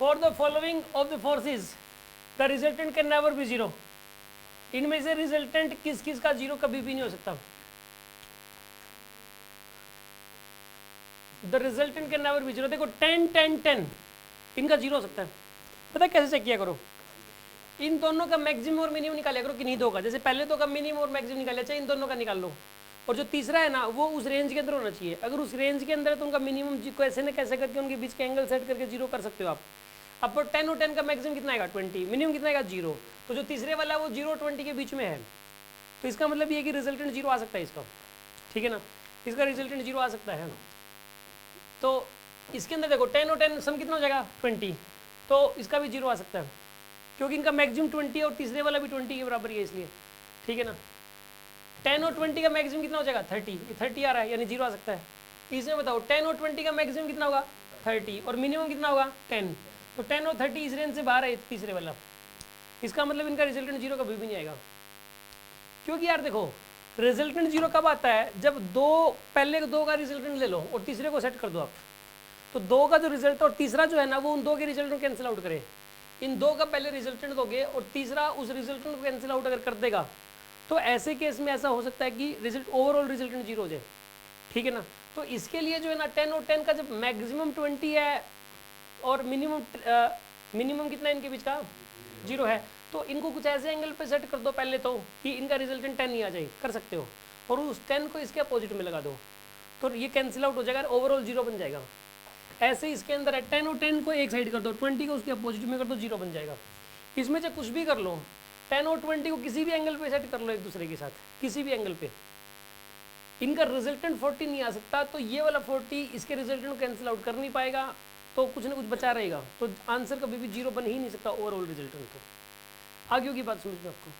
For the following of the forces the resultant can never be zero. इनमें से resultant किस किस का जीरो कभी भी नहीं हो सकता। The resultant can never be zero. देखो 10 10 10 इनका जीरो हो सकता है। पता है कैसे चेक किया करो, इन दोनों का मैक्सिमम और मिनिमम निकालिया करो, किन्हीं दो का, जैसे पहले दो का मिनिमम और मैक्सिमम निकालिया, चाहिए इन दोनों का निकाल लो, और जो तीसरा है ना वो उस रेंज के अंदर होना चाहिए। अगर उस रेंज के अंदर है तो उनका मिनिमम कैसे न कैसे करके उनके बीच के एंगल सेट करके जीरो कर सकते हो आप। अब 10 और 10 का मैक्सिमम कितना आएगा 20, मिनिमम कितना आएगा जीरो, तो जो तीसरे वाला है वो 0 20 के बीच में है, तो इसका मतलब ये है कि रिजल्टेंट जीरो आ सकता है इसका, ठीक है ना, इसका रिजल्टेंट जीरो आ सकता है। तो इसके अंदर देखो 10 और 10 सम कितना हो जाएगा 20, तो इसका भी जीरो आ सकता है क्योंकि इनका मैक्सिमम 20 है और तीसरे वाला भी 20 के बराबर ही है इसलिए, ठीक है ना। 10 और 20 का मैक्सिमम कितना हो जाएगा 30, 30 आ रहा है यानी जीरो आ सकता है। इसमें बताओ 10 और 20 का मैक्सिमम कितना होगा 30 और मिनिमम कितना होगा 10, तो 10 और 30 इस रेंज से बाहर है तीसरे वाला, इसका मतलब इनका रिजल्टेंट जीरो कभी भी नहीं आएगा। क्योंकि यार देखो रिजल्टेंट जीरो कब आता है, जब पहले दो का रिजल्टेंट ले लो और तीसरे को सेट कर दो आप, तो दो का जो रिजल्ट और तीसरा जो है ना वो उन दो के रिजल्ट को कैंसिल आउट करे। इन दो का पहले रिजल्टेंट दोगे और तीसरा उस रिजल्टेंट को कैंसिल आउट अगर कर देगा तो ऐसे केस में ऐसा हो सकता है कि रिजल्ट ओवरऑल रिजल्टेंट जीरो हो जाए, ठीक है ना। तो इसके लिए जो है ना 10 और 10 का जब मैक्सिमम 20 है और मिनिमम कितना है इनके बीच का जीरो है, तो इनको कुछ ऐसे एंगल पे सेट कर दो पहले तो कि इनका रिजल्टेंट 10 ही आ जाए, कर सकते हो, और उस 10 को इसके अपोजिट में लगा दो तो ये कैंसिल आउट हो जाएगा, ओवरऑल जीरो बन जाएगा। ऐसे इसके अंदर है 10 और 10 को एक साइड कर दो, 20 को उसके अपोजिट में कर दो, जीरो बन जाएगा। इसमें चाहे कुछ भी कर लो, 10 और 20 को किसी भी एंगल पे सेट कर लो एक दूसरे के साथ, किसी भी एंगल पे, इनका रिजल्टेंट 40 नहीं आ सकता, तो ये वाला 40 इसके रिजल्टेंट को कैंसिल आउट कर नहीं पाएगा, तो कुछ ना कुछ बचा रहेगा, तो आंसर कभी भी जीरो बन ही नहीं सकता ओवरऑल रिजल्टेंट। तो आगे की बात समझ में आपको।